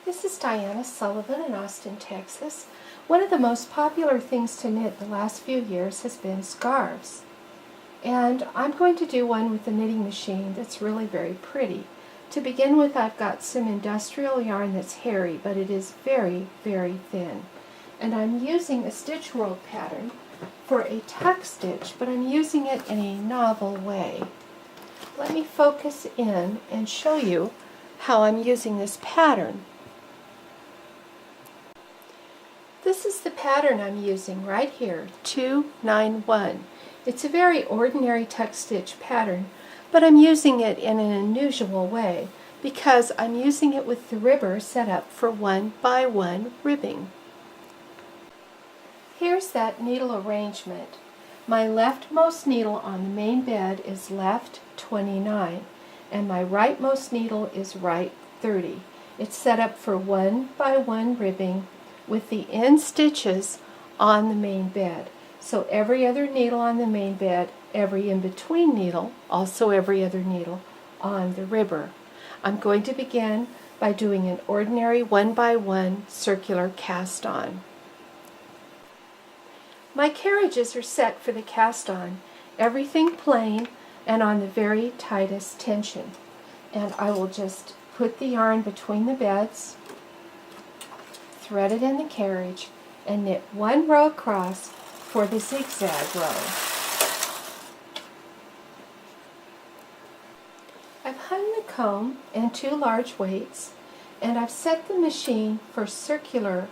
This is Diana Sullivan in Austin, Texas. One of the most popular things to knit the last few years has been scarves. And I'm going to do one with the knitting machine that's really very pretty. To begin with, I've got some industrial yarn that's hairy, but it is very, very thin. And I'm using a stitch world pattern for a tuck stitch, but I'm using it in a novel way. Let me focus in and show you how I'm using this pattern. This is the pattern I'm using right here, 291. It's a very ordinary tuck stitch pattern, but I'm using it in an unusual way because I'm using it with the ribber set up for 1x1 ribbing. Here's that needle arrangement. My leftmost needle on the main bed is left 29, and my rightmost needle is right 30. It's set up for 1x1 ribbing with the end stitches on the main bed. So every other needle on the main bed, every in-between needle, also every other needle on the ribber. I'm going to begin by doing an ordinary 1x1 circular cast on. My carriages are set for the cast on, everything plain and on the very tightest tension. And I will just put the yarn between the beds, thread it in the carriage, and knit one row across for the zigzag row. I've hung the comb and two large weights, and I've set the machine for circular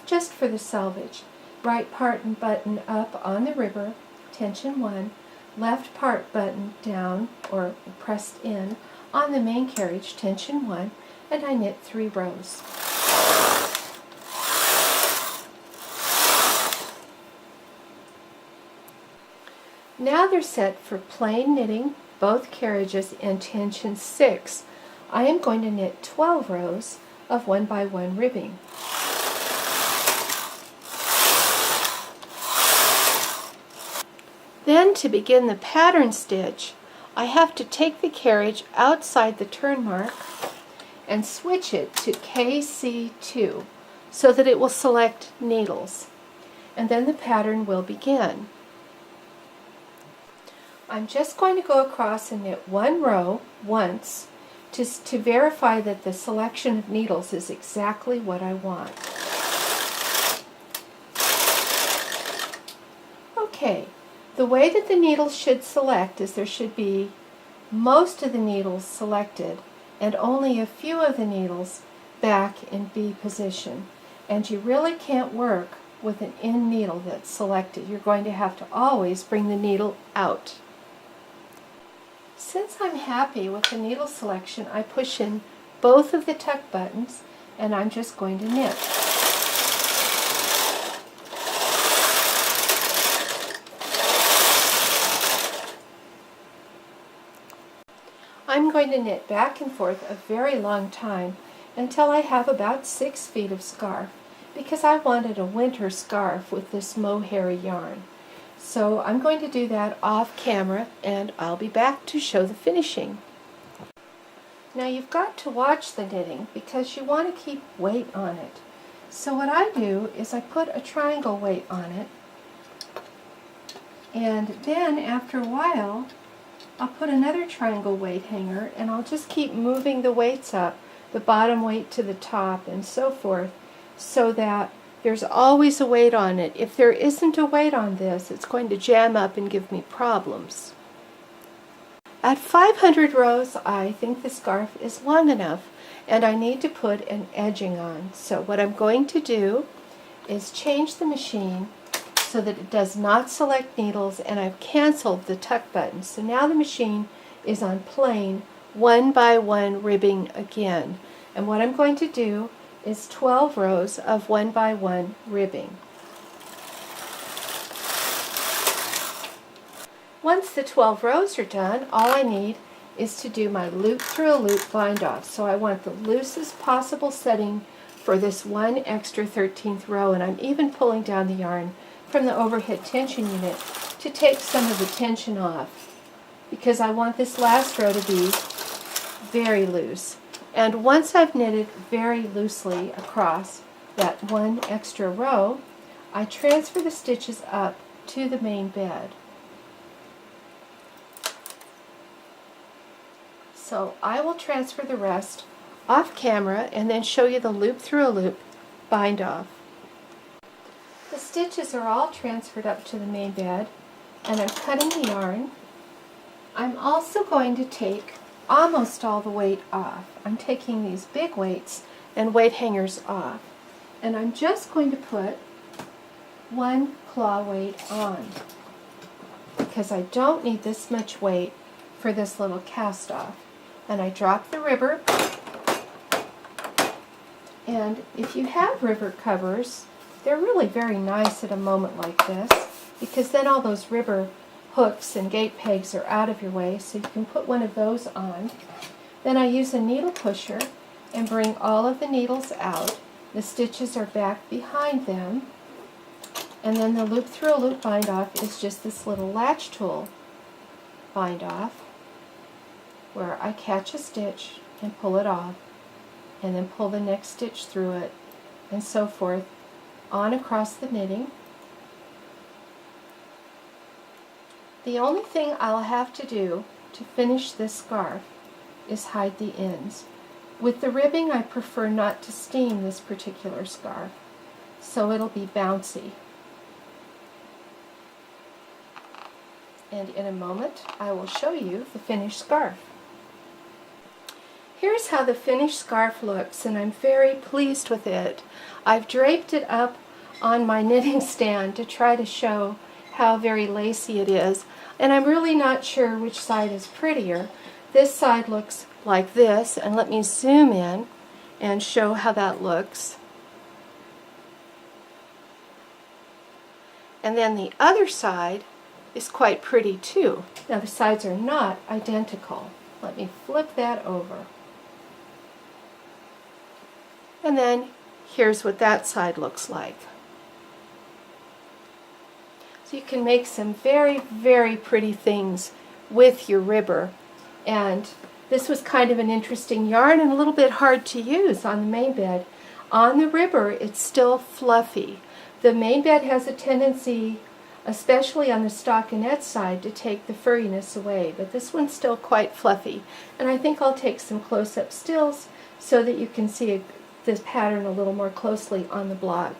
just for the selvage. Right part and button up on the ribber, tension 1, left part button down or pressed in on the main carriage, tension 1, and I knit 3 rows. Now they're set for plain knitting, both carriages in tension 6. I am going to knit 12 rows of 1x1 ribbing. Then to begin the pattern stitch, I have to take the carriage outside the turn mark and switch it to KC2 so that it will select needles, and then the pattern will begin. I'm just going to go across and knit 1 row once to verify that the selection of needles is exactly what I want. Okay. The way that the needles should select is there should be most of the needles selected and only a few of the needles back in B position. And you really can't work with an in needle that's selected. You're going to have to always bring the needle out. Since I'm happy with the needle selection, I push in both of the tuck buttons and I'm just going to knit. I'm going to knit back and forth a very long time until I have about 6 feet of scarf, because I wanted a winter scarf with this mohair yarn. So I'm going to do that off camera and I'll be back to show the finishing. Now you've got to watch the knitting because you want to keep weight on it. So what I do is I put a triangle weight on it, and then after a while I'll put another triangle weight hanger and I'll just keep moving the weights up, the bottom weight to the top and so forth, so that there's always a weight on it. If there isn't a weight on this, it's going to jam up and give me problems. At 500 rows, I think the scarf is long enough and I need to put an edging on. So what I'm going to do is change the machine so that it does not select needles, and I've canceled the tuck button. So now the machine is on plain 1x1 ribbing again. And what I'm going to do is 12 rows of 1x1 ribbing. Once the 12 rows are done, all I need is to do my loop through a loop bind off. So I want the loosest possible setting for this one extra 13th row, and I'm even pulling down the yarn from the overhead tension unit to take some of the tension off, because I want this last row to be very loose. And once I've knitted very loosely across that one extra row, I transfer the stitches up to the main bed. So I will transfer the rest off camera and then show you the loop through a loop bind off. The stitches are all transferred up to the main bed, and I'm cutting the yarn. I'm also going to take almost all the weight off. I'm taking these big weights and weight hangers off, and I'm just going to put one claw weight on because I don't need this much weight for this little cast off. And I drop the ribber, and if you have ribber covers, they're really very nice at a moment like this, because then all those ribber hooks and gate pegs are out of your way, so you can put one of those on. Then I use a needle pusher and bring all of the needles out. The stitches are back behind them, and then the loop through a loop bind off is just this little latch tool bind off, where I catch a stitch and pull it off, and then pull the next stitch through it, and so forth, on across the knitting. The only thing I'll have to do to finish this scarf is hide the ends. With the ribbing, I prefer not to steam this particular scarf, so it'll be bouncy. And in a moment, I will show you the finished scarf. Here's how the finished scarf looks, and I'm very pleased with it. I've draped it up on my knitting stand to try to show how very lacy it is, and I'm really not sure which side is prettier. This side looks like this, and let me zoom in and show how that looks. And then the other side is quite pretty too. Now the sides are not identical. Let me flip that over. And then here's what that side looks like. So you can make some very, very pretty things with your ribber. And this was kind of an interesting yarn and a little bit hard to use on the main bed. On the ribber, it's still fluffy. The main bed has a tendency, especially on the stockinette side, to take the furriness away, but this one's still quite fluffy. And I think I'll take some close-up stills so that you can see this pattern a little more closely on the blog.